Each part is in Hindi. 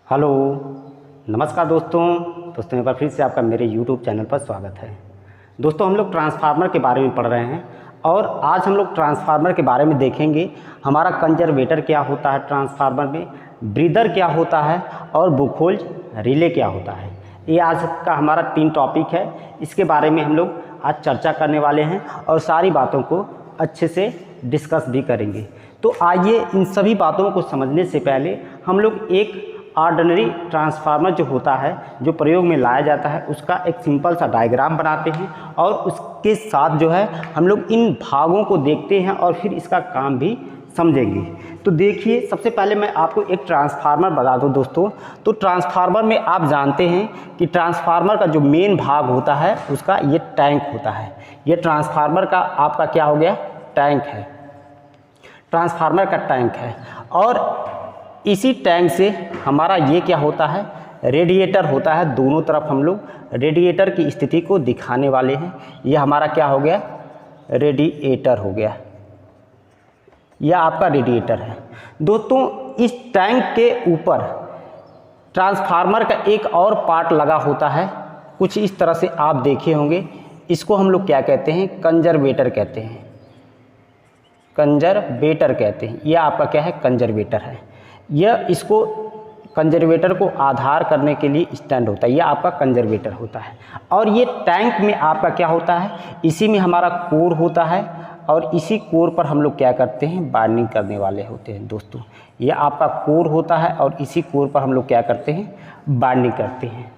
हेलो, नमस्कार दोस्तों एक बार फिर से आपका मेरे YouTube चैनल पर स्वागत है। दोस्तों हम लोग ट्रांसफार्मर के बारे में पढ़ रहे हैं और आज हम लोग ट्रांसफार्मर के बारे में देखेंगे। हमारा कंजर्वेटर क्या होता है ट्रांसफार्मर में, ब्रीदर क्या होता है और बुखोल्ज रिले क्या होता है। ये आज का हमारा 3 टॉपिक है। इसके बारे में हम लोग आज चर्चा करने वाले हैं और सारी बातों को अच्छे से डिस्कस भी करेंगे। तो आइए इन सभी बातों को समझने से पहले हम लोग एक ऑर्डिनरी ट्रांसफार्मर जो होता है, जो प्रयोग में लाया जाता है, उसका एक सिंपल सा डायग्राम बनाते हैं और उसके साथ जो है हम लोग इन भागों को देखते हैं और फिर इसका काम भी समझेंगे। तो देखिए, सबसे पहले मैं आपको एक ट्रांसफार्मर बता दूं दोस्तों। तो ट्रांसफार्मर में आप जानते हैं कि ट्रांसफार्मर का जो मेन भाग होता है उसका ये टैंक होता है। ये ट्रांसफार्मर का आपका क्या हो गया, टैंक है, ट्रांसफार्मर का टैंक है। और इसी टैंक से हमारा ये क्या होता है, रेडिएटर होता है। दोनों तरफ हम लोग रेडिएटर की स्थिति को दिखाने वाले हैं। यह हमारा क्या हो गया, रेडिएटर हो गया, यह आपका रेडिएटर है। दोस्तों इस टैंक के ऊपर ट्रांसफार्मर का एक और पार्ट लगा होता है, कुछ इस तरह से आप देखे होंगे। इसको हम लोग क्या कहते हैं, कंजर्वेटर कहते हैं, कंजर्वेटर कहते हैं। यह आपका क्या है, कंजर्वेटर है। यह इसको कंजर्वेटर को आधार करने के लिए स्टैंड होता है, यह आपका कंजर्वेटर होता है। और ये टैंक में आपका क्या होता है, इसी में हमारा कोर होता है और इसी कोर पर हम लोग क्या करते हैं, बाइंडिंग करने वाले होते हैं। दोस्तों ये आपका कोर होता है और इसी कोर पर हम लोग क्या करते हैं, बाइंडिंग करते हैं।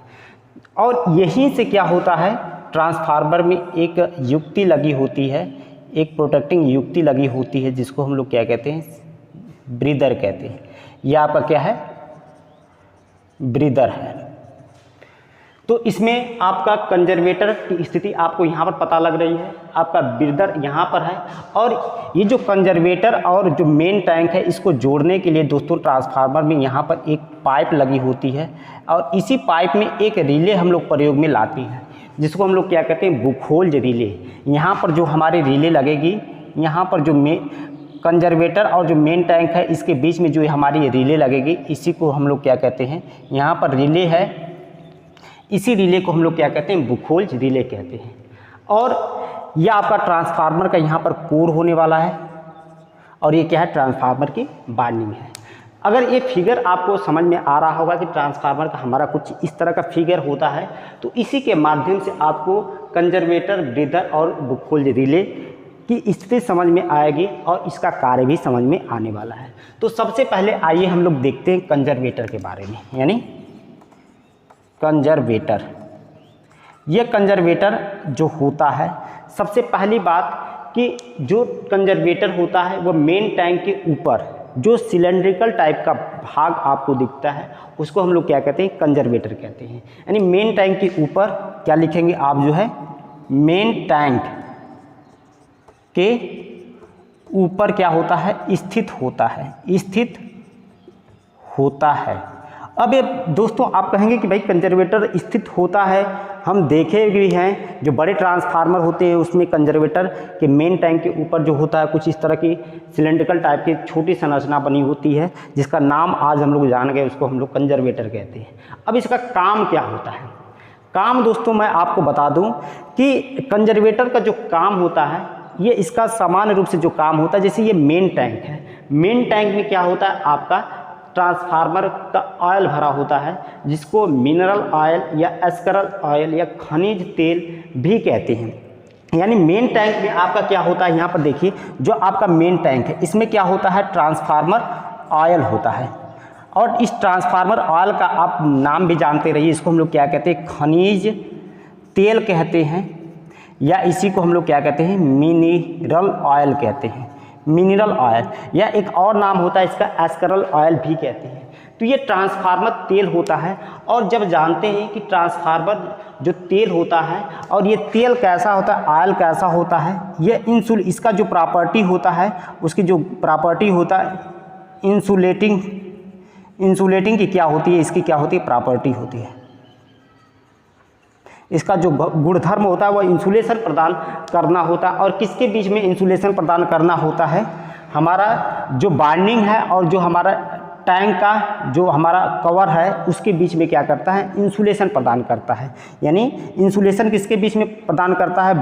और यहीं से क्या होता है, ट्रांसफार्मर में एक युक्ति लगी होती है, एक प्रोटेक्टिंग युक्ति लगी होती है, जिसको हम लोग क्या कहते हैं, ब्रीदर कहते हैं। यह आपका क्या है, ब्रीदर है। तो इसमें आपका कंजर्वेटर की स्थिति आपको यहाँ पर पता लग रही है, आपका ब्रीदर यहाँ पर है। और ये जो कंजर्वेटर और जो मेन टैंक है, इसको जोड़ने के लिए दोस्तों ट्रांसफार्मर में यहाँ पर एक पाइप लगी होती है और इसी पाइप में एक रिले हम लोग प्रयोग में लाते हैं, जिसको हम लोग क्या कहते हैं, बुखोल्ज रिले। यहाँ पर जो हमारी रिले लगेगी, यहाँ पर जो कंजर्वेटर और जो मेन टैंक है, इसके बीच में जो हमारी रिले लगेगी, इसी को हम लोग क्या कहते हैं, यहाँ पर रिले है, इसी रिले को हम लोग क्या कहते हैं, बुखोल्ज रिले कहते हैं। और यह आपका ट्रांसफार्मर का यहाँ पर कोर होने वाला है और ये क्या है, ट्रांसफार्मर की बाइंडिंग है। अगर ये फिगर आपको समझ में आ रहा होगा कि ट्रांसफार्मर का हमारा कुछ इस तरह का फिगर होता है, तो इसी के माध्यम से आपको कंजर्वेटर, ब्रीदर और बुखोल्ज रिले की स्थिति समझ में आएगी और इसका कार्य भी समझ में आने वाला है। तो सबसे पहले आइए हम लोग देखते हैं कंजर्वेटर के बारे में, यानी कंजर्वेटर। यह कंजर्वेटर जो होता है, सबसे पहली बात कि जो कंजर्वेटर होता है वो मेन टैंक के ऊपर जो सिलेंड्रिकल टाइप का भाग आपको दिखता है, उसको हम लोग क्या कहते हैं, कंजर्वेटर कहते हैं। यानी मेन टैंक के ऊपर क्या लिखेंगे आप, जो है मेन टैंक के ऊपर क्या होता है, स्थित होता है, स्थित होता है। अब ये दोस्तों आप कहेंगे कि भाई कंजर्वेटर स्थित होता है, हम देखे भी हैं जो बड़े ट्रांसफार्मर होते हैं उसमें कंजर्वेटर के मेन टैंक के ऊपर जो होता है कुछ इस तरह की सिलेंड्रिकल टाइप की छोटी संरचना बनी होती है, जिसका नाम आज हम लोग जान गए, उसको हम लोग कंजर्वेटर कहते हैं। अब इसका काम क्या होता है, काम दोस्तों मैं आपको बता दूं कि कंजर्वेटर का जो काम होता है, ये इसका सामान्य रूप से जो काम होता है, जैसे ये मेन टैंक है, मेन टैंक में क्या होता है, आपका ट्रांसफार्मर का ऑयल भरा होता है, जिसको मिनरल ऑयल या एस्करल ऑयल या खनिज तेल भी कहते हैं। यानी मेन टैंक में आपका क्या होता है, यहाँ पर देखिए जो आपका मेन टैंक है, इसमें क्या होता है, ट्रांसफार्मर ऑयल होता है। और इस ट्रांसफार्मर ऑयल का आप नाम भी जानते रहिए, इसको हम लोग क्या कहते हैं, खनिज तेल कहते हैं, या इसी को हम लोग क्या कहते हैं, मिनरल ऑयल कहते हैं, मिनरल ऑयल, या एक और नाम होता है इसका एस्करल ऑयल भी कहते हैं। तो ये ट्रांसफार्मर तेल होता है। और जब जानते हैं कि ट्रांसफार्मर जो तेल होता है, और ये तेल कैसा होता है, ऑयल कैसा होता है, ये इसका जो प्रॉपर्टी होता है, उसकी जो प्रॉपर्टी होता है इंसुलेटिंग की क्या होती है, इसकी क्या होती है, प्रॉपर्टी होती है। इसका जो गुणधर्म होता है वह इंसुलेशन प्रदान करना होता है। और किसके बीच में इंसुलेशन प्रदान करना होता है, हमारा जो बाइंडिंग है और जो हमारा टैंक का जो हमारा कवर है उसके बीच में क्या करता है, इंसुलेशन प्रदान करता है। यानी इंसुलेशन किसके बीच में प्रदान करता है,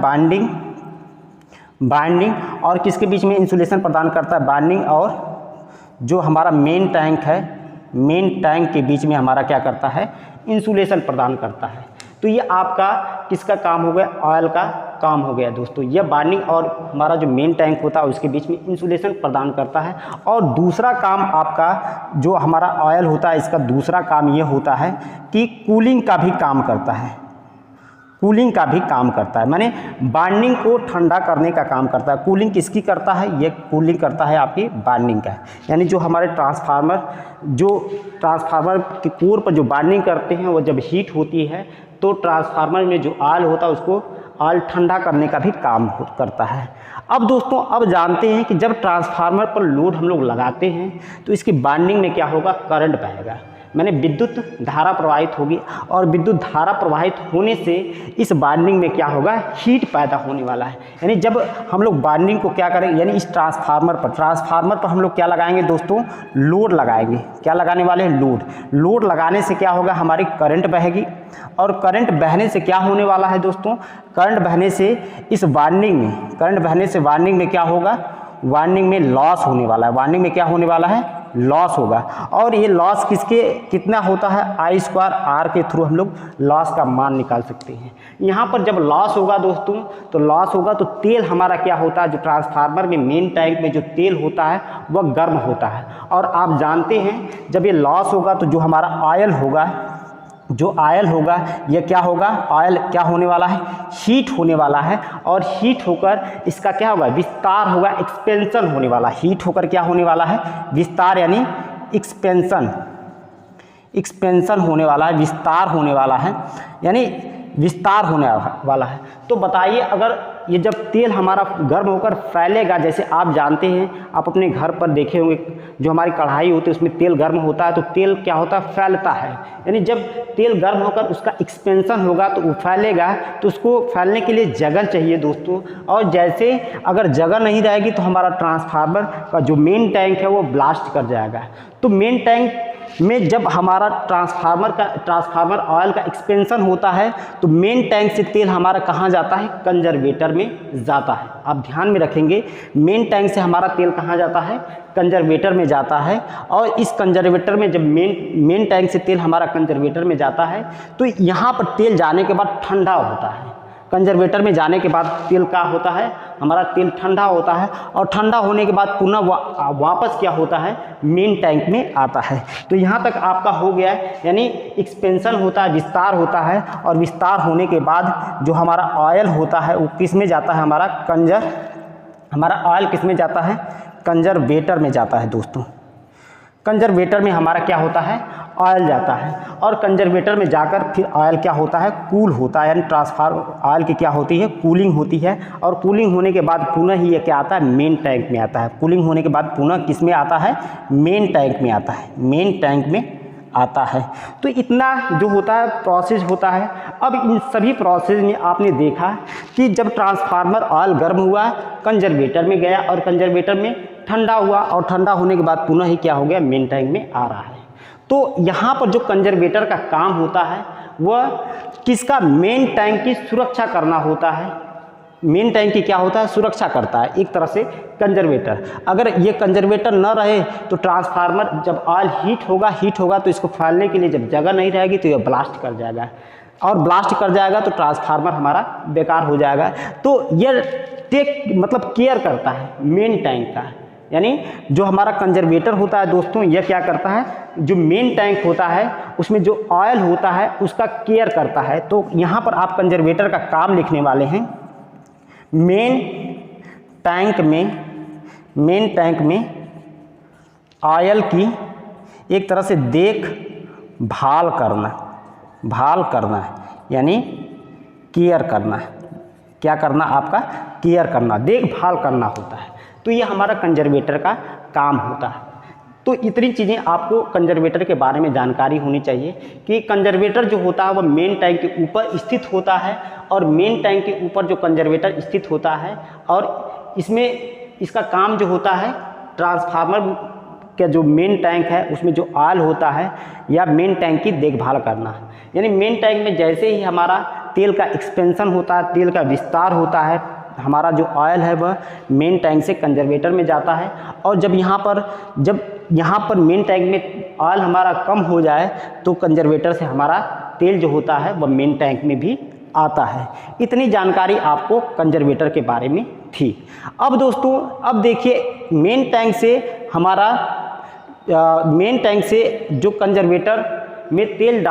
बाइंडिंग और किसके बीच में इंसुलेशन प्रदान करता है, बाइंडिंग और जो हमारा मेन टैंक है, मेन टैंक के बीच में हमारा क्या करता है, इंसुलेशन प्रदान करता है। तो ये आपका किसका काम हो गया, ऑयल का काम हो गया दोस्तों। यह बाइंडिंग और हमारा जो मेन टैंक होता है उसके बीच में इंसुलेशन प्रदान करता है। और दूसरा काम आपका जो हमारा ऑयल होता है इसका दूसरा काम ये होता है कि कूलिंग का भी काम करता है, कूलिंग का भी काम करता है, माने बाइंडिंग को ठंडा करने का काम करता है। कूलिंग किसकी करता है, ये कूलिंग करता है आपकी बाइंडिंग का। यानी जो हमारे ट्रांसफार्मर के कोर पर जो बाइंडिंग करते हैं वो जब हीट होती है तो ट्रांसफार्मर में जो ऑयल होता है उसको ऑयल ठंडा करने का भी काम करता है। अब दोस्तों अब जानते हैं कि जब ट्रांसफार्मर पर लोड हम लोग लगाते हैं तो इसकी बाइंडिंग में क्या होगा, करंट बहेगा, मैंने विद्युत धारा प्रवाहित होगी और विद्युत धारा प्रवाहित होने से इस बाइंडिंग में क्या होगा, हीट पैदा होने वाला है। यानी जब हम लोग बाइंडिंग को क्या करेंगे, यानी इस ट्रांसफार्मर पर हम लोग क्या लगाएंगे दोस्तों, लोड लगाएंगे। क्या लगाने वाले हैं, लोड लगाने से क्या होगा, हमारी करंट बहेगी और करंट बहने से क्या होने वाला है दोस्तों, करंट बहने से इस बाइंडिंग में क्या होगा, वाइंडिंग में लॉस होने वाला है, वाइंडिंग में क्या होने वाला है, लॉस होगा। और ये लॉस कितना होता है, I²R के थ्रू हम लोग लॉस का मान निकाल सकते हैं। यहाँ पर जब लॉस होगा दोस्तों, तो लॉस होगा तो तेल हमारा क्या होता है, जो ट्रांसफार्मर में मेन टैंक में जो तेल होता है वह गर्म होता है। और आप जानते हैं जब ये लॉस होगा तो जो हमारा ऑयल होगा, यह क्या होगा, ऑयल क्या होने वाला है, हीट होने वाला है। और हीट होकर इसका क्या होगा, विस्तार होगा, एक्सपेंशन होने वाला। हीट होकर क्या होने वाला है, विस्तार, यानी एक्सपेंशन होने वाला है, विस्तार होने वाला है, यानी विस्तार होने वाला है। तो बताइए अगर ये जब तेल हमारा गर्म होकर फैलेगा, जैसे आप जानते हैं, आप अपने घर पर देखे होंगे जो हमारी कढ़ाई होती है उसमें तेल गर्म होता है तो तेल क्या होता है, फैलता है। यानी जब तेल गर्म होकर उसका एक्सपेंशन होगा तो वो फैलेगा, तो उसको फैलने के लिए जगह चाहिए दोस्तों। और जैसे अगर जगह नहीं रहेगी तो हमारा ट्रांसफार्मर का जो मेन टैंक है वो ब्लास्ट कर जाएगा। तो मेन टैंक में जब हमारा ट्रांसफार्मर ऑयल का एक्सपेंशन होता है तो मेन टैंक से तेल हमारा कहाँ जाता है, कंजर्वेटर में जाता है। आप ध्यान में रखेंगे, मेन टैंक से हमारा तेल कहाँ जाता है, कंजर्वेटर में जाता है। और इस कंजर्वेटर में जब मेन टैंक से तेल हमारा कंजर्वेटर में जाता है तो यहाँ पर तेल जाने के बाद ठंडा होता है। कंजर्वेटर में जाने के बाद तेल क्या होता है, हमारा तेल ठंडा होता है और ठंडा होने के बाद पुनः वापस क्या होता है, मेन टैंक में आता है। तो यहाँ तक आपका हो गया है, यानी एक्सपेंशन होता है, विस्तार होता है। और विस्तार होने के बाद जो हमारा ऑयल होता है वो किस में जाता है, हमारा ऑयल किस में जाता है, कंजर्वेटर में जाता है दोस्तों। कंजर्वेटर में हमारा क्या होता है, ऑयल जाता है। और कंजर्वेटर में जाकर फिर ऑयल क्या होता है, कूल होता है। यानी ट्रांसफार्मर ऑयल की क्या होती है, कूलिंग होती है। और कूलिंग होने के बाद पुनः ही ये क्या आता है, मेन टैंक में आता है। कूलिंग होने के बाद पुनः किस में आता है, मेन टैंक में आता है, मेन टैंक में आता है। तो इतना जो होता है प्रोसेस होता है। अब इन सभी प्रोसेस में आपने देखा कि जब ट्रांसफार्मर ऑयल गर्म हुआ, कंजर्वेटर में गया और कंजर्वेटर में ठंडा हुआ और ठंडा होने के बाद पुनः ही क्या हो गया, मेन टैंक में आ रहा है। तो यहाँ पर जो कंजर्वेटर का काम होता है वह किसका, मेन टैंक की सुरक्षा करना होता है। मेन टैंक की क्या होता है, सुरक्षा करता है एक तरह से कंजर्वेटर। अगर ये कंजर्वेटर न रहे तो ट्रांसफार्मर जब ऑयल हीट होगा तो इसको फैलने के लिए जब जगह नहीं रहेगी तो ये ब्लास्ट कर जाएगा। और ब्लास्ट कर जाएगा तो ट्रांसफार्मर हमारा बेकार हो जाएगा। तो ये केयर करता है मेन टैंक का। यानी जो हमारा कंजर्वेटर होता है दोस्तों, यह क्या करता है, जो मेन टैंक होता है उसमें जो ऑयल होता है उसका केयर करता है। तो यहाँ पर आप कंजर्वेटर का काम लिखने वाले हैं, मेन टैंक में ऑयल की एक तरह से देखभाल करना, यानी केयर करना। क्या करना, आपका केयर करना, देखभाल करना होता है। तो ये हमारा कंजर्वेटर का काम होता है। तो इतनी चीज़ें आपको कंजर्वेटर के बारे में जानकारी होनी चाहिए कि कंजर्वेटर जो होता है वह मेन टैंक के ऊपर स्थित होता है। और मेन टैंक के ऊपर जो कंजर्वेटर स्थित होता है और इसमें इसका काम जो होता है ट्रांसफार्मर का जो मेन टैंक है उसमें जो ऑयल होता है या मेन टैंक की देखभाल करना। यानी मेन टैंक में जैसे ही हमारा तेल का एक्सपेंशन होता है, तेल का विस्तार होता है, हमारा जो ऑयल है वह मेन टैंक से कंजर्वेटर में जाता है। और जब यहाँ पर मेन टैंक में ऑयल हमारा कम हो जाए तो कंजर्वेटर से हमारा तेल जो होता है वह मेन टैंक में भी आता है। इतनी जानकारी आपको कंजर्वेटर के बारे में थी। अब दोस्तों अब देखिए मेन टैंक से जो कंजर्वेटर में तेल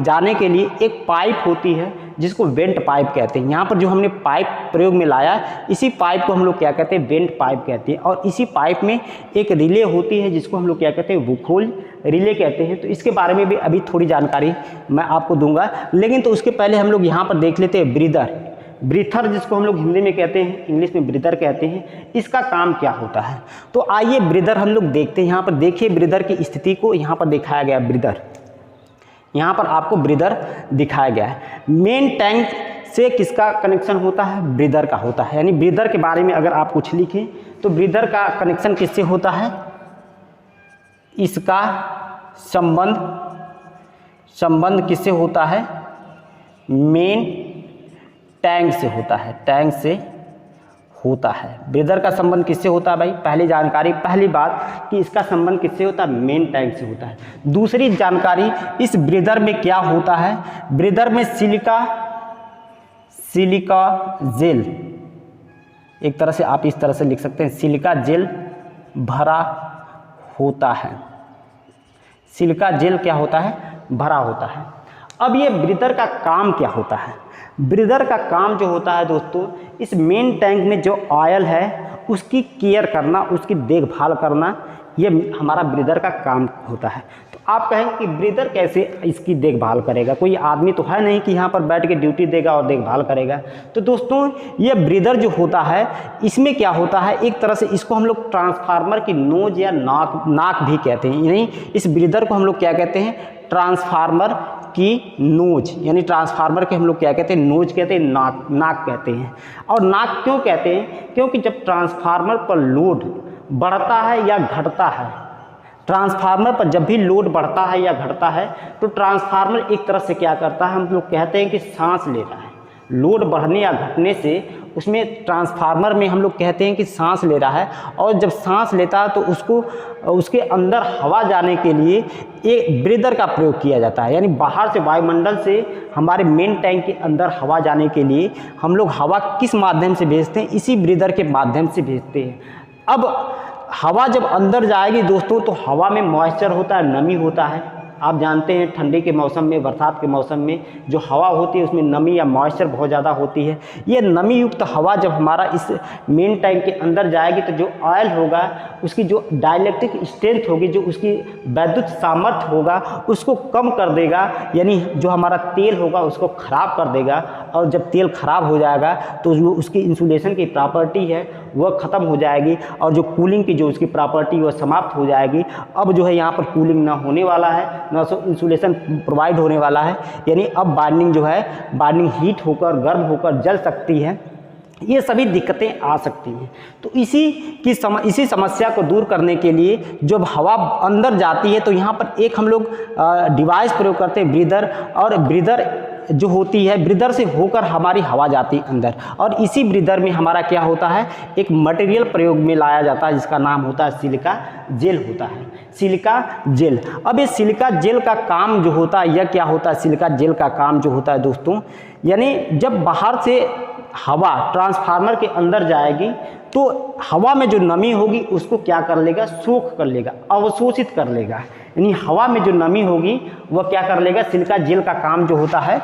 जाने के लिए एक पाइप होती है जिसको वेंट पाइप कहते हैं। यहाँ पर जो हमने पाइप प्रयोग में लाया इसी पाइप को हम लोग क्या कहते हैं, वेंट पाइप कहते हैं। और इसी पाइप में एक रिले होती है जिसको हम लोग क्या कहते हैं, वुखोल रिले कहते हैं। तो इसके बारे में भी अभी थोड़ी जानकारी मैं आपको दूंगा, लेकिन तो उसके पहले हम लोग यहाँ पर देख लेते हैं ब्रीथर जिसको हम लोग हिंदी में कहते हैं, इंग्लिश में ब्रीदर कहते हैं। इसका काम क्या होता है, तो आइए ब्रीदर हम लोग देखते हैं। यहाँ पर देखिए ब्रीदर की स्थिति को यहाँ पर दिखाया गया। ब्रीदर यहाँ पर आपको ब्रीदर दिखाया गया है। मेन टैंक से किसका कनेक्शन होता है, ब्रीदर का होता है। यानी ब्रीदर के बारे में अगर आप कुछ लिखें तो ब्रीदर का कनेक्शन किससे होता है, इसका संबंध किससे होता है, मेन टैंक से होता है, टैंक से होता है। ब्रीदर का संबंध किससे होता है भाई, पहली बात कि इसका संबंध किससे होता है, मेन टैंक से होता है। दूसरी जानकारी, इस ब्रीदर में क्या होता है, ब्रीदर में सिलिका जेल, एक तरह से आप इस तरह से लिख सकते हैं, सिलिका जेल भरा होता है। सिलिका जेल क्या होता है, भरा होता है। अब ये ब्रीदर का काम क्या होता है, ब्रीदर का काम जो होता है दोस्तों, इस मेन टैंक में जो ऑयल है उसकी केयर करना, उसकी देखभाल करना, ये हमारा ब्रीदर का काम होता है। तो आप कहेंगे कि ब्रीदर कैसे इसकी देखभाल करेगा, कोई आदमी तो है नहीं कि यहाँ पर बैठ के ड्यूटी देगा और देखभाल करेगा। तो दोस्तों ये ब्रीदर जो होता है इसमें क्या होता है, एक तरह से इसको हम लोग ट्रांसफार्मर की नोज या नाक भी कहते हैं। यानी इस ब्रीदर को हम लोग क्या कहते हैं, ट्रांसफार्मर की नोज, यानी ट्रांसफार्मर के हम लोग क्या कहते हैं, नोज कहते हैं, नाक कहते हैं। और नाक क्यों कहते हैं, क्योंकि जब ट्रांसफार्मर पर लोड बढ़ता है या घटता है, ट्रांसफार्मर पर जब भी लोड बढ़ता है या घटता है तो ट्रांसफार्मर एक तरह से क्या करता है, हम लोग कहते हैं कि सांस ले रहा है। लोड बढ़ने या घटने से उसमें ट्रांसफार्मर में हम लोग कहते हैं कि सांस ले रहा है। और जब सांस लेता है तो उसके अंदर हवा जाने के लिए एक ब्रीदर का प्रयोग किया जाता है। यानी बाहर से वायुमंडल से हमारे मेन टैंक के अंदर हवा जाने के लिए हम लोग हवा किस माध्यम से भेजते हैं, इसी ब्रीदर के माध्यम से भेजते हैं। अब हवा जब अंदर जाएगी दोस्तों तो हवा में मॉइस्चर होता है, नमी होता है। आप जानते हैं ठंडी के मौसम में, बरसात के मौसम में जो हवा होती है उसमें नमी या मॉइस्चर बहुत ज़्यादा होती है। ये नमी युक्त हवा जब हमारा इस मेन टैंक के अंदर जाएगी तो जो ऑयल होगा उसकी जो डाइलेक्ट्रिक स्ट्रेंथ होगी, जो उसकी वैद्युत सामर्थ्य होगा उसको कम कर देगा। यानी जो हमारा तेल होगा उसको ख़राब कर देगा। और जब तेल ख़राब हो जाएगा तो जो उसकी इंसुलेशन की प्रॉपर्टी है वह ख़त्म हो जाएगी और जो कूलिंग की जो उसकी प्रॉपर्टी वह समाप्त हो जाएगी। अब जो है यहाँ पर कूलिंग ना होने वाला है, ना सो इंसुलेशन प्रोवाइड होने वाला है। यानी अब बार्निंग जो है, बार्निंग हीट होकर गर्म होकर जल सकती है, ये सभी दिक्कतें आ सकती हैं। तो इसी समस्या को दूर करने के लिए जब हवा अंदर जाती है तो यहाँ पर एक हम लोग डिवाइस प्रयोग करते हैं, ब्रीदर। और ब्रीदर जो होती है, ब्रीदर से होकर हमारी हवा जाती है अंदर। और इसी ब्रीदर में हमारा क्या होता है, एक मटेरियल प्रयोग में लाया जाता है जिसका नाम होता है सिलिका जेल होता है, सिलिका जेल। अब ये सिलिका जेल का काम जो होता है, यह क्या होता है, सिलिका जेल का काम जो होता है दोस्तों, यानी जब बाहर से हवा ट्रांसफार्मर के अंदर जाएगी तो हवा में जो नमी होगी उसको क्या कर लेगा, सोख कर लेगा, अवशोषित कर लेगा। यानी हवा में जो नमी होगी वह क्या कर लेगा, सिलिका जेल का काम जो होता है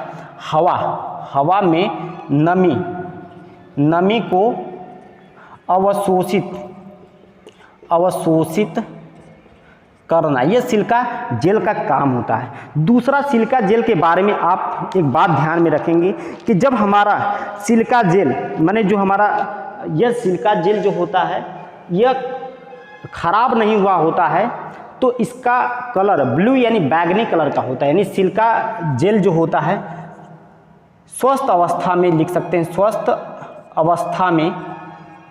हवा में नमी को अवशोषित करना, यह सिलिका जेल का काम होता है। दूसरा, सिलिका जेल के बारे में आप एक बात ध्यान में रखेंगे कि जब हमारा सिलिका जेल माने जो हमारा यह सिलिका जेल जो होता है यह खराब नहीं हुआ होता है तो इसका कलर ब्लू यानी बैगनी कलर का होता है। यानी सिलिका जेल जो होता है स्वस्थ अवस्था में, लिख सकते हैं स्वस्थ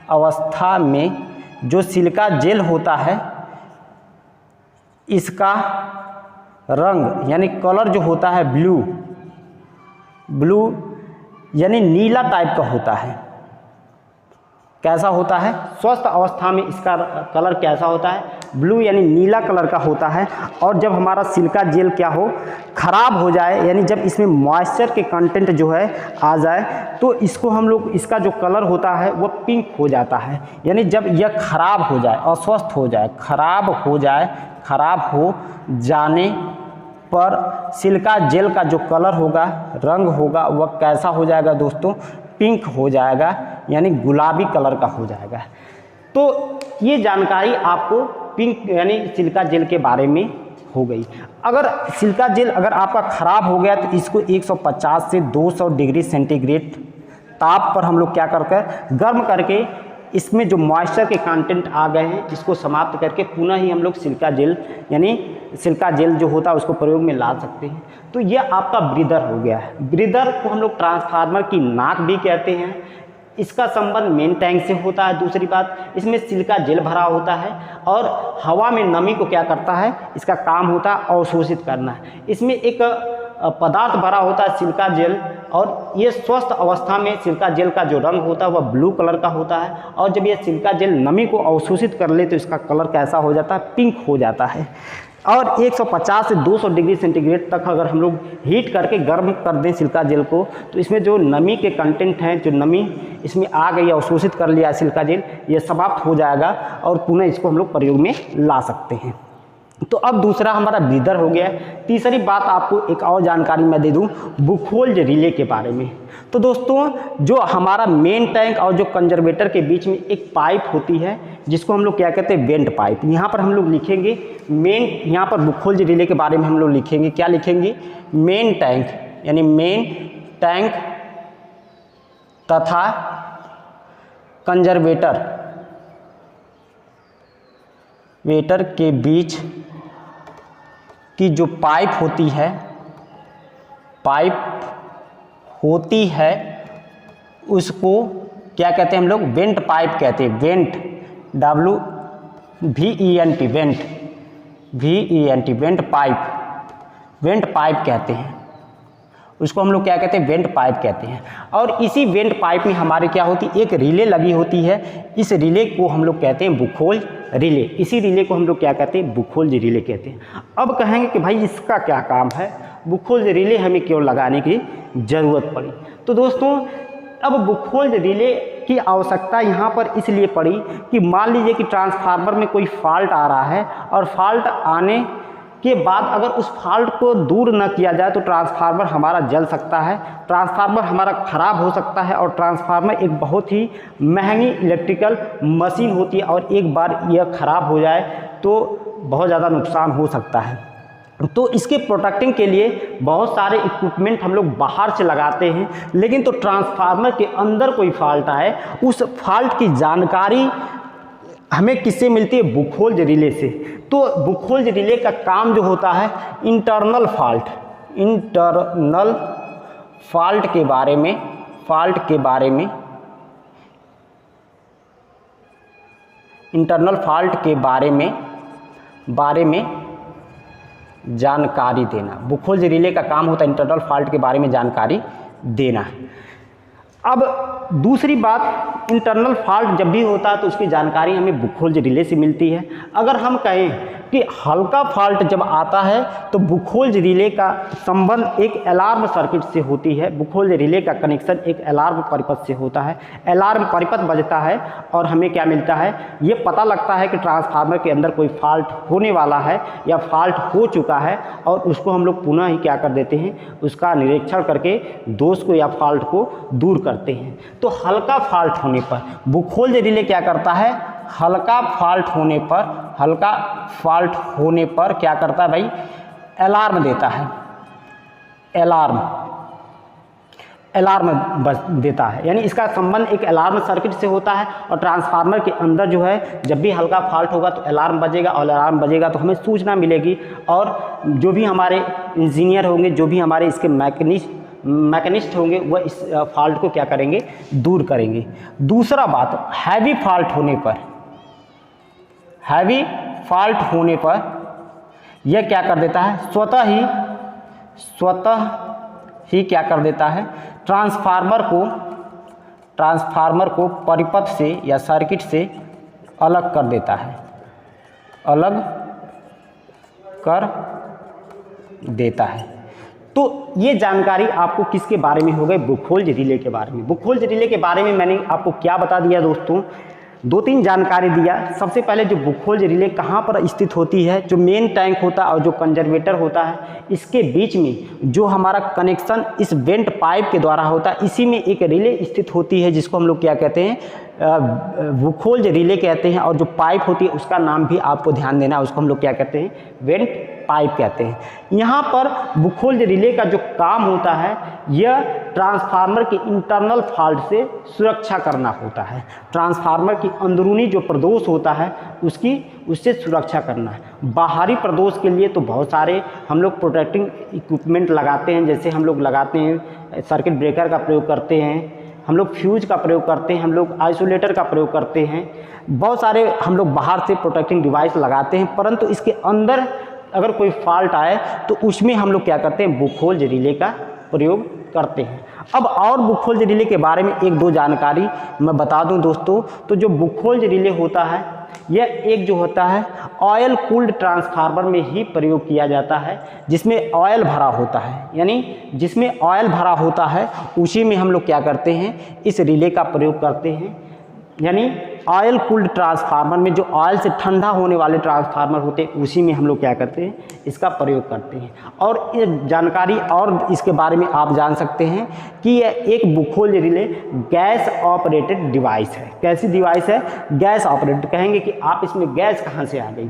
अवस्था में जो सिलिका जेल होता है इसका रंग यानी कलर जो होता है ब्लू यानी नीला टाइप का होता है। कैसा होता है? स्वस्थ अवस्था में इसका कलर कैसा होता है? ब्लू यानी नीला कलर का होता है। और जब हमारा सिलिका जेल क्या हो, ख़राब हो जाए, यानी जब इसमें मॉइस्चर के कंटेंट जो है आ जाए, तो इसको हम लोग, इसका जो कलर होता है वो पिंक हो जाता है। यानी जब यह ख़राब हो जाए, अस्वस्थ हो जाए, ख़राब हो जाने पर सिलिका जेल का जो कलर होगा, रंग होगा, वह कैसा हो जाएगा दोस्तों? पिंक हो जाएगा, यानी गुलाबी कलर का हो जाएगा। तो ये जानकारी आपको पिंक यानी सिलिका जेल के बारे में हो गई। अगर सिलिका जेल अगर आपका ख़राब हो गया तो इसको 150 से 200 डिग्री सेंटीग्रेड ताप पर हम लोग क्या करके गर्म करके इसमें जो मॉइस्चर के कंटेंट आ गए हैं इसको समाप्त करके पुनः ही हम लोग सिलिका जेल यानी सिलिका जेल जो होता है उसको प्रयोग में ला सकते हैं। तो यह आपका ब्रीदर हो गया है। ब्रीदर को हम लोग ट्रांसफार्मर की नाक भी कहते हैं। इसका संबंध मेन टैंक से होता है। दूसरी बात, इसमें सिलिका जेल भरा होता है और हवा में नमी को क्या करता है, इसका काम होता है अवशोषित करना है। इसमें एक पदार्थ भरा होता है सिलिका जेल, और ये स्वस्थ अवस्था में सिलिका जेल का जो रंग होता है वह ब्लू कलर का होता है। और जब ये सिलिका जेल नमी को अवशोषित कर ले तो इसका कलर कैसा हो जाता है? पिंक हो जाता है। और 150 से 200 डिग्री सेंटीग्रेड तक अगर हम लोग हीट करके गर्म कर दें सिलिका जेल को, तो इसमें जो नमी के कंटेंट हैं, जो नमी इसमें आ गई, अवशोषित कर लिया सिलिका जेल, ये समाप्त हो जाएगा और पुनः इसको हम लोग प्रयोग में ला सकते हैं। तो अब दूसरा हमारा ब्रीदर हो गया। तीसरी बात आपको एक और जानकारी मैं दे दूं बुखोल्ज रिले के बारे में। तो दोस्तों, जो हमारा मेन टैंक और जो कंजर्वेटर के बीच में एक पाइप होती है जिसको हम लोग क्या कहते हैं? Went pipe. यहाँ पर हम लोग लिखेंगे मेन, यहाँ पर बुखोल्ज रिले के बारे में हम लोग लिखेंगे, क्या लिखेंगे? मेन टैंक यानी मेन टैंक तथा कंजर्वेटर के बीच की जो पाइप होती है उसको क्या कहते हैं हम लोग? वेंट पाइप कहते हैं। वेंट WVENT वेंट पाइप कहते हैं उसको हम लोग, क्या कहते हैं? वेंट पाइप कहते हैं। और इसी वेंट पाइप में हमारे क्या होती है? एक रिले लगी होती है। इस रिले को हम लोग कहते हैं बुखोल्ज रिले। इसी रिले को हम लोग क्या कहते हैं? बुखोल्ज रिले कहते हैं। अब कहेंगे कि भाई इसका क्या काम है, बुखोल्ज रिले हमें क्यों लगाने की ज़रूरत पड़ी? तो दोस्तों, अब बुखोल्ज रिले की आवश्यकता यहाँ पर इसलिए पड़ी कि मान लीजिए कि ट्रांसफार्मर में कोई फॉल्ट आ रहा है, और फॉल्ट आने के बाद अगर उस फॉल्ट को दूर न किया जाए तो ट्रांसफार्मर हमारा जल सकता है, ट्रांसफार्मर हमारा ख़राब हो सकता है। और ट्रांसफार्मर एक बहुत ही महंगी इलेक्ट्रिकल मशीन होती है, और एक बार यह ख़राब हो जाए तो बहुत ज़्यादा नुकसान हो सकता है। तो इसके प्रोटेक्टिंग के लिए बहुत सारे इक्विपमेंट हम लोग बाहर से लगाते हैं, लेकिन तो ट्रांसफार्मर के अंदर कोई फॉल्ट आए, उस फॉल्ट की जानकारी हमें किससे मिलती है? बुखोल्ज रिले से। तो बुखोल्ज रिले का काम जो होता है इंटरनल फॉल्ट के बारे में जानकारी देना। बुखोल्ज रिले का काम होता है इंटरनल फॉल्ट के बारे में जानकारी देना। अब दूसरी बात, इंटरनल फॉल्ट जब भी होता है तो उसकी जानकारी हमें बुखोल्ज रिले से मिलती है। अगर हम कहें कि हल्का फॉल्ट जब आता है तो बुखोल्ज रिले का संबंध एक अलार्म सर्किट से होती है। बुखोल्ज रिले का कनेक्शन एक अलार्म परिपथ से होता है। अलार्म परिपथ बजता है और हमें क्या मिलता है? ये पता लगता है कि ट्रांसफार्मर के अंदर कोई फॉल्ट होने वाला है या फॉल्ट हो चुका है, और उसको हम लोग पुनः ही क्या कर देते हैं? उसका निरीक्षण करके दोष को या फॉल्ट को दूर करते हैं। तो हल्का फॉल्ट होने पर बुखोल्ज रिले क्या करता है? हल्का फॉल्ट होने पर क्या करता है भाई? अलार्म देता है। अलार्म देता है, यानी इसका संबंध एक अलार्म सर्किट से होता है। और ट्रांसफार्मर के अंदर जो है जब भी हल्का फॉल्ट होगा तो अलार्म बजेगा, और अलार्म बजेगा तो हमें सूचना मिलेगी, और जो भी हमारे इंजीनियर होंगे, जो भी हमारे इसके मैकेनिस्ट होंगे, वह इस फॉल्ट को क्या करेंगे? दूर करेंगे। दूसरा बात, हैवी फॉल्ट होने पर यह क्या कर देता है, स्वतः ही क्या कर देता है, ट्रांसफार्मर को परिपथ से या सर्किट से अलग कर देता है, अलग कर देता है। तो ये जानकारी आपको किसके बारे में हो गई, बुखोल्ज रिले के बारे में। बुखोल्ज रिले के बारे में मैंने आपको क्या बता दिया दोस्तों, 2-3 जानकारी दिया। सबसे पहले जो बुखोल्ज रिले कहाँ पर स्थित होती है, जो मेन टैंक होता है और जो कंजर्वेटर होता है, इसके बीच में जो हमारा कनेक्शन इस वेंट पाइप के द्वारा होता है, इसी में एक रिले स्थित होती है जिसको हम लोग क्या कहते हैं, बुखोल्ज रिले कहते हैं। और जो पाइप होती है उसका नाम भी आपको ध्यान देना है, उसको हम लोग क्या कहते हैं, वेंट पाइप कहते हैं। यहाँ पर बुखोल्ज रिले का जो काम होता है, यह ट्रांसफार्मर के इंटरनल फॉल्ट से सुरक्षा करना होता है। ट्रांसफार्मर की अंदरूनी जो प्रदोष होता है उससे सुरक्षा करना है। बाहरी प्रदोष के लिए तो बहुत सारे हम लोग प्रोटेक्टिंग इक्विपमेंट लगाते हैं, जैसे हम लोग लगाते हैं सर्किट ब्रेकर का प्रयोग करते हैं, हम लोग फ्यूज का प्रयोग करते हैं, हम लोग आइसोलेटर का प्रयोग करते हैं, बहुत सारे हम लोग बाहर से प्रोटेक्टिंग डिवाइस लगाते हैं। परंतु इसके अंदर अगर कोई फॉल्ट आए तो उसमें हम लोग क्या करते हैं, बुखोल्ज रिले का प्रयोग करते हैं। अब और बुखोल्ज रिले के बारे में 1-2 जानकारी मैं बता दूं दोस्तों। तो जो बुखोल्ज रिले होता है, यह एक जो होता है ऑयल कूल्ड ट्रांसफार्मर में ही प्रयोग किया जाता है, जिसमें ऑयल भरा होता है, यानी जिसमें ऑयल भरा होता है उसी में हम लोग क्या करते हैं, इस रिले का प्रयोग करते हैं। यानी ऑयल कूल्ड ट्रांसफार्मर में जो ऑयल से ठंडा होने वाले ट्रांसफार्मर होते हैं उसी में हम लोग क्या करते हैं, इसका प्रयोग करते हैं। और ये जानकारी और इसके बारे में आप जान सकते हैं कि यह एक बुखोल्ज रिले गैस ऑपरेटेड डिवाइस है। कैसी डिवाइस है, गैस ऑपरेटेड। कहेंगे कि आप इसमें गैस कहाँ से आ गई।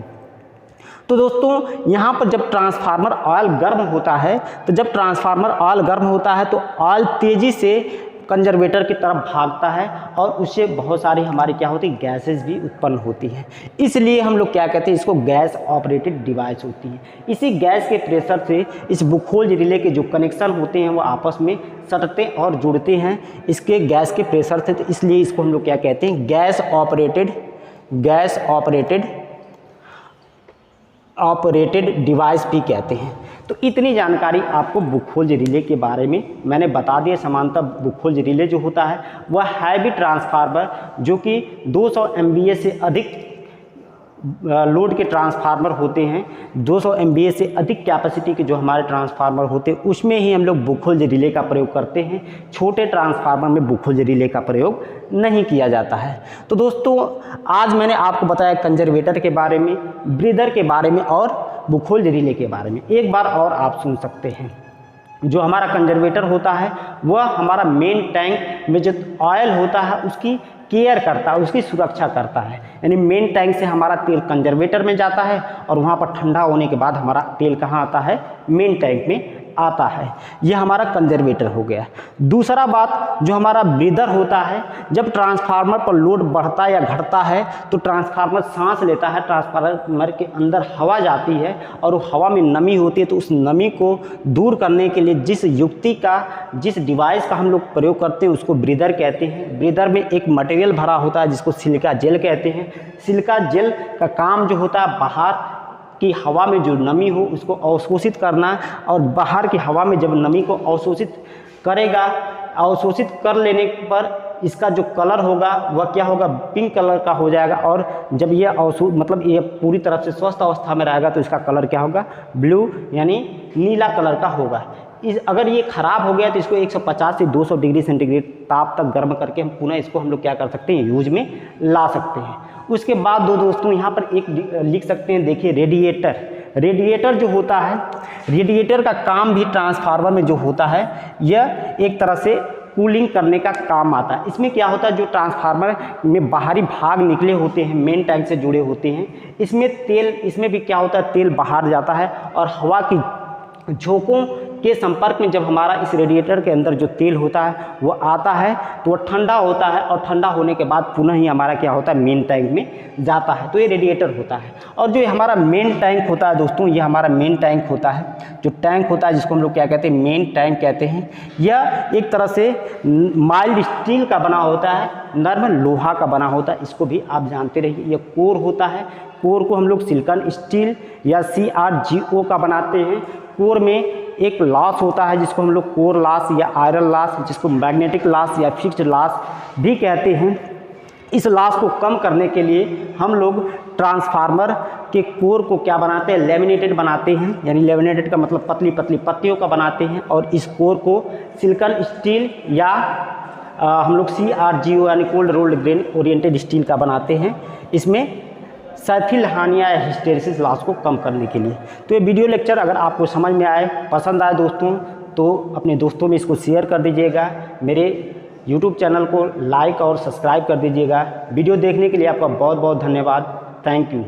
तो दोस्तों यहाँ पर जब ट्रांसफार्मर ऑयल गर्म होता है, तो जब ट्रांसफार्मर ऑयल गर्म होता है तो ऑयल तेज़ी से कंजर्वेटर की तरफ भागता है और उससे बहुत सारी हमारी क्या होती है, गैसेस भी उत्पन्न होती हैं। इसलिए हम लोग क्या कहते हैं, इसको गैस ऑपरेटेड डिवाइस होती है। इसी गैस के प्रेशर से इस बुखोल्ज रिले के जो कनेक्शन होते हैं वो आपस में सटते और जुड़ते हैं इसके गैस के प्रेशर से। तो इसलिए इसको हम लोग क्या कहते हैं, गैस ऑपरेटेड डिवाइस भी कहते हैं। तो इतनी जानकारी आपको बुखोल्ज रिले के बारे में मैंने बता दिया। समांतर बुखोल्ज रिले जो होता है वह हैवी ट्रांसफार्मर जो कि 200 MVA से अधिक लोड के ट्रांसफार्मर होते हैं, 200 MVA से अधिक कैपेसिटी के जो हमारे ट्रांसफार्मर होते हैं उसमें ही हम लोग बुखोल्ज रिले का प्रयोग करते हैं। छोटे ट्रांसफार्मर में बुखोल्ज रिले का प्रयोग नहीं किया जाता है। तो दोस्तों आज मैंने आपको बताया कंजर्वेटर के बारे में, ब्रीदर के बारे में और बुखोल्ज रिले के बारे में। एक बार और आप सुन सकते हैं। जो हमारा कंजर्वेटर होता है वह हमारा मेन टैंक में जो ऑयल होता है उसकी केयर करता है, उसकी सुरक्षा करता है। यानी मेन टैंक से हमारा तेल कंजर्वेटर में जाता है और वहाँ पर ठंडा होने के बाद हमारा तेल कहाँ आता है, मेन टैंक में आता है। यह हमारा कंजर्वेटर हो गया। दूसरा बात, जो हमारा ब्रीदर होता है, जब ट्रांसफार्मर पर लोड बढ़ता या घटता है तो ट्रांसफार्मर सांस लेता है, ट्रांसफार्मर के अंदर हवा जाती है और वो हवा में नमी होती है। तो उस नमी को दूर करने के लिए जिस डिवाइस का हम लोग प्रयोग करते हैं उसको ब्रीदर कहते हैं। ब्रीदर में एक मटेरियल भरा होता है जिसको सिलिका जेल कहते हैं। सिलिका जेल का काम जो होता है बाहर कि हवा में जो नमी हो उसको अवशोषित करना, और बाहर की हवा में जब नमी को अवशोषित करेगा, अवशोषित कर लेने पर इसका जो कलर होगा वह क्या होगा, पिंक कलर का हो जाएगा। और जब ये ये पूरी तरह से स्वस्थ अवस्था में रहेगा तो इसका कलर क्या होगा, ब्लू यानी नीला कलर का होगा। अगर ये ख़राब हो गया तो इसको 150 से 200 डिग्री सेंटीग्रेड ताप तक गर्म करके हम पुनः इसको हम लोग क्या कर सकते हैं, यूज में ला सकते हैं। उसके बाद दोस्तों यहाँ पर एक लिख सकते हैं, देखिए रेडिएटर। रेडिएटर जो होता है, रेडिएटर का काम भी ट्रांसफार्मर में जो होता है यह एक तरह से कूलिंग करने का काम आता है। इसमें क्या होता है, जो ट्रांसफार्मर में बाहरी भाग निकले होते हैं, मेन टैंक से जुड़े होते हैं, इसमें भी क्या होता है, तेल बाहर जाता है और हवा की झोंकों के संपर्क में जब हमारा इस रेडिएटर के अंदर जो तेल होता है वो आता है तो वो ठंडा होता है, और ठंडा होने के बाद पुनः ही हमारा क्या होता है, मेन टैंक में जाता है। तो ये रेडिएटर होता है। और जो हमारा मेन टैंक होता है दोस्तों, ये हमारा मेन टैंक होता है। जो टैंक होता है जिसको हम लोग क्या कहते हैं, मेन टैंक कहते हैं। यह एक तरह से माइल्ड स्टील का बना होता है, नर्म लोहा का बना होता है। इसको भी आप जानते रहिए। यह कोर होता है। कोर को हम लोग सिलिकॉन स्टील या CRGO का बनाते हैं। कोर में एक लॉस होता है जिसको हम लोग कोर लॉस या आयरन लॉस, जिसको मैग्नेटिक लॉस या फिक्स्ड लॉस भी कहते हैं। इस लॉस को कम करने के लिए हम लोग ट्रांसफार्मर के कोर को क्या बनाते हैं, लेमिनेटेड बनाते हैं। यानी लेमिनेटेड का मतलब पतली पतली पत्तियों का बनाते हैं। और इस कोर को सिलिकॉन स्टील या हम लोग CRGO यानी cold rolled grain oriented steel का बनाते हैं। इसमें सैथिल हानिया या हिस्टेरिसिस लॉस को कम करने के लिए। तो ये वीडियो लेक्चर अगर आपको समझ में आए, पसंद आए दोस्तों, तो अपने दोस्तों में इसको शेयर कर दीजिएगा। मेरे YouTube चैनल को लाइक और सब्सक्राइब कर दीजिएगा। वीडियो देखने के लिए आपका बहुत बहुत धन्यवाद। Thank you.